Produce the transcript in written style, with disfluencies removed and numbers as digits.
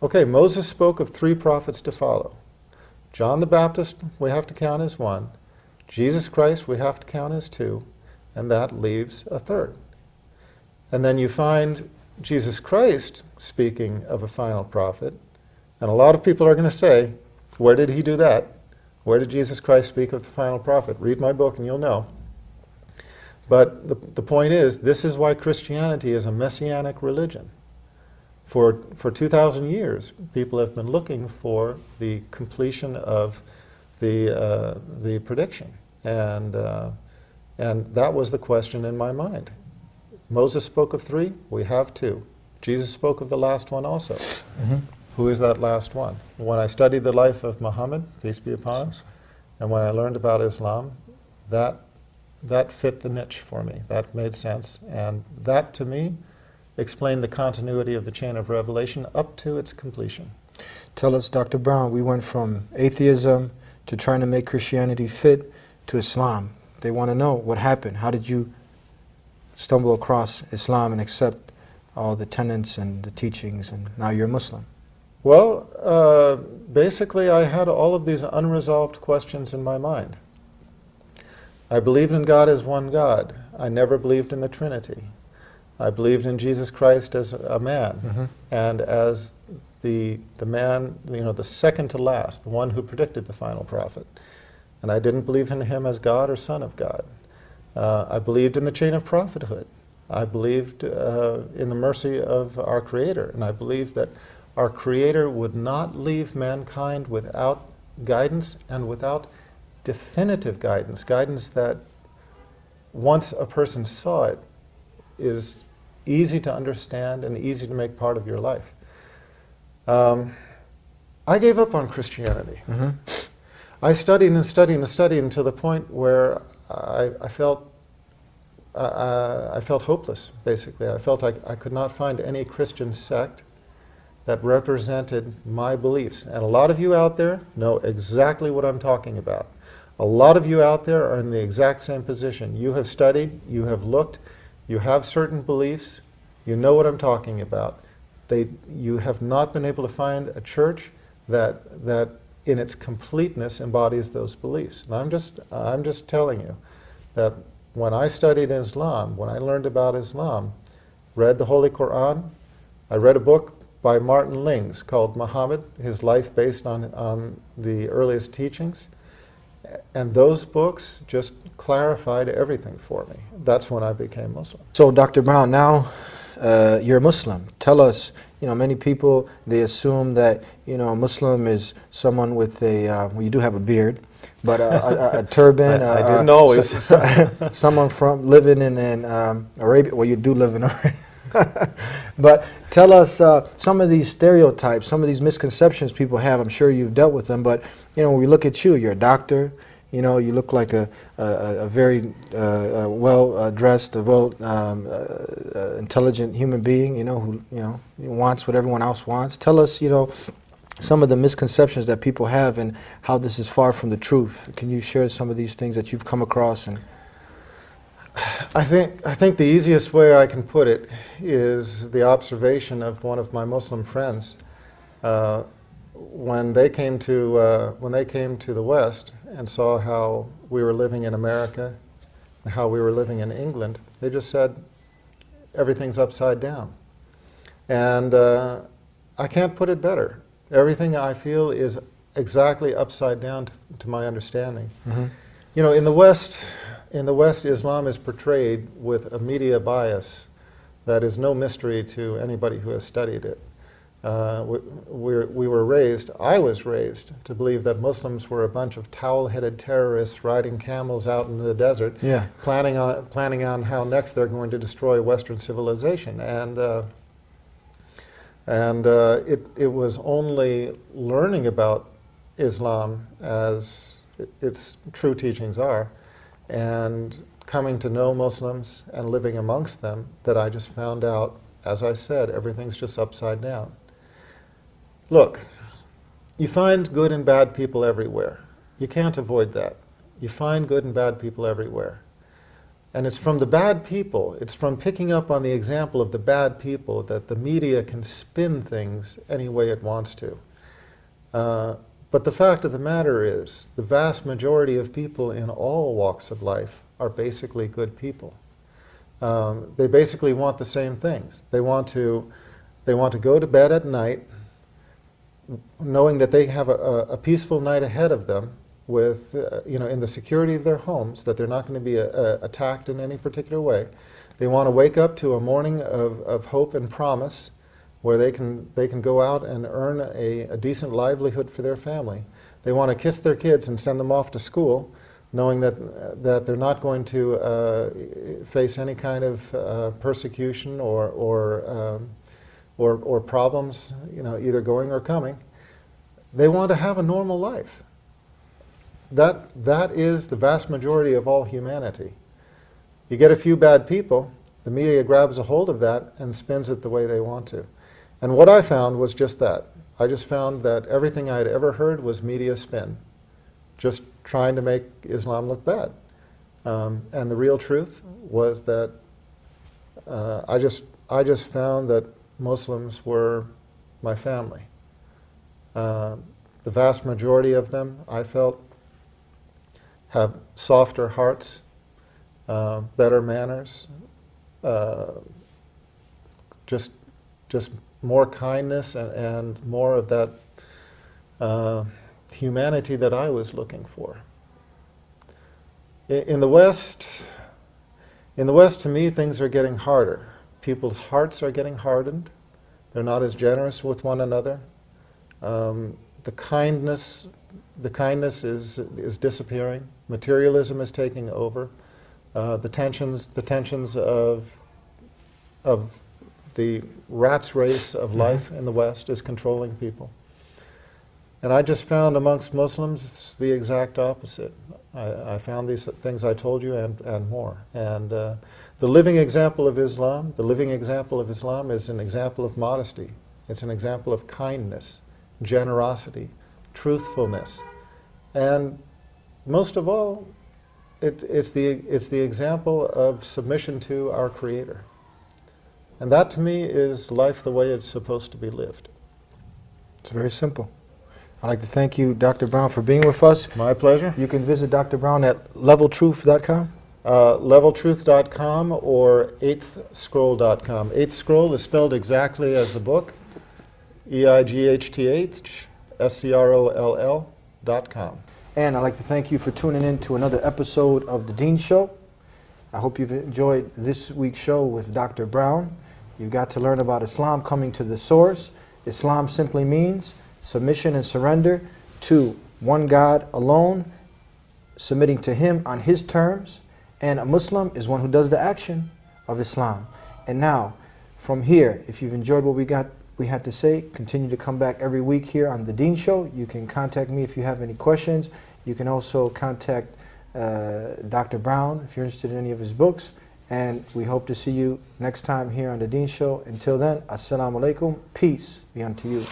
Okay, Moses spoke of 3 prophets to follow. John the Baptist we have to count as 1. Jesus Christ we have to count as 2. And that leaves a 3rd. And then you find Jesus Christ speaking of a final prophet. And a lot of people are going to say, where did he do that? Where did Jesus Christ speak of the final prophet? Read my book and you'll know. But the point is, this is why Christianity is a messianic religion. For 2,000 years, people have been looking for the completion of the prediction. And that was the question in my mind. Moses spoke of 3, we have 2. Jesus spoke of the last one also. Mm-hmm. Who is that last one? When I studied the life of Muhammad, peace be upon him, and when I learned about Islam, that fit the niche for me. That made sense. And that, to me, explained the continuity of the chain of revelation up to its completion. Tell us, Dr. Brown, we went from atheism to trying to make Christianity fit to Islam. They want to know what happened. How did you stumble across Islam and accept all the tenets and the teachings, and now you're a Muslim? Well, basically I had all of these unresolved questions in my mind. I believed in God as one God. I never believed in the Trinity. I believed in Jesus Christ as a man, mm-hmm. and as the man, the second to last, the one who predicted the final prophet. And I didn't believe in him as God or Son of God. I believed in the chain of prophethood. I believed in the mercy of our Creator, and I believed that our Creator would not leave mankind without guidance and without definitive guidance, guidance that once a person saw it is easy to understand and easy to make part of your life. I gave up on Christianity. Mm-hmm. I studied and studied and studied until the point where I felt hopeless, basically. I felt like I could not find any Christian sect that represented my beliefs. And a lot of you out there know exactly what I'm talking about. A lot of you out there are in the exact same position. You have studied, you have looked, you have certain beliefs, you know what I'm talking about. You have not been able to find a church that in its completeness embodies those beliefs. And I'm just telling you that when I studied Islam, when I learned about Islam, read the Holy Quran, I read a book by Martin Lings called Muhammad, his life based on the earliest teachings. And those books just clarified everything for me. That's when I became Muslim. So, Dr. Brown, now you're a Muslim. Tell us, many people, they assume that, a Muslim is someone with a, well, you do have a beard, but a turban. I didn't always. Someone from living in Arabia. Well, you do live in Arabia. But tell us some of these stereotypes, some of these misconceptions people have. I'm sure you've dealt with them, but when we look at you, you're a doctor. You look like a very well-dressed, intelligent human being. Who wants what everyone else wants. Tell us, some of the misconceptions that people have and how this is far from the truth. Can you share some of these things that you've come across? And I think the easiest way I can put it is the observation of one of my Muslim friends. When they came to the West and saw how we were living in America and how we were living in England, they just said everything's upside down. And I can't put it better. Everything I feel is exactly upside down to my understanding. Mm-hmm. In the West, Islam is portrayed with a media bias that is no mystery to anybody who has studied it. I was raised to believe that Muslims were a bunch of towel-headed terrorists riding camels out in the desert, yeah, planning on how next they're going to destroy Western civilization. And it was only learning about Islam as its true teachings are, and coming to know Muslims and living amongst them, that I just found out, as I said, everything's just upside down. Look, you find good and bad people everywhere. You can't avoid that. You find good and bad people everywhere. And it's from the bad people, it's from picking up on the example of the bad people that the media can spin things any way it wants to. But the fact of the matter is, the vast majority of people in all walks of life are basically good people. They basically want the same things. They want to go to bed at night knowing that they have a peaceful night ahead of them with, in the security of their homes, that they're not going to be attacked in any particular way. They want to wake up to a morning of hope and promise where they can go out and earn a decent livelihood for their family. They want to kiss their kids and send them off to school, knowing that they're not going to face any kind of persecution or problems, either going or coming. They want to have a normal life. That is the vast majority of all humanity. You get a few bad people, the media grabs a hold of that and spins it the way they want to. And what I found was just that. I just found that everything I had ever heard was media spin, just trying to make Islam look bad. And the real truth was that I just found that Muslims were my family. The vast majority of them, I felt, have softer hearts, better manners, just more kindness and more of that humanity that I was looking for. In the West, to me, things are getting harder. People's hearts are getting hardened. They're not as generous with one another. The kindness is disappearing. Materialism is taking over. The tensions of the rat's race of life in the West is controlling people. And I just found amongst Muslims it's the exact opposite. I found these things I told you and more. And the living example of Islam, is an example of modesty. It's an example of kindness, generosity, truthfulness, and most of all, it's the example of submission to our Creator. And that, to me, is life the way it's supposed to be lived. It's very simple. I'd like to thank you, Dr. Brown, for being with us. My pleasure. You can visit Dr. Brown at leveltruth.com. Leveltruth.com or eighthscroll.com. Eighth Scroll is spelled exactly as the book, EIGHTHSCROLL.com. And I'd like to thank you for tuning in to another episode of The Dean Show. I hope you've enjoyed this week's show with Dr. Brown. You got to learn about Islam coming to the source. Islam simply means submission and surrender to one God alone, submitting to Him on His terms. And a Muslim is one who does the action of Islam. And now, from here, if you've enjoyed what we had to say, continue to come back every week here on The Dean Show. You can contact me if you have any questions. You can also contact Dr. Brown if you're interested in any of his books. And we hope to see you next time here on The Dean Show. Until then, Assalamu alaikum. Peace be unto you.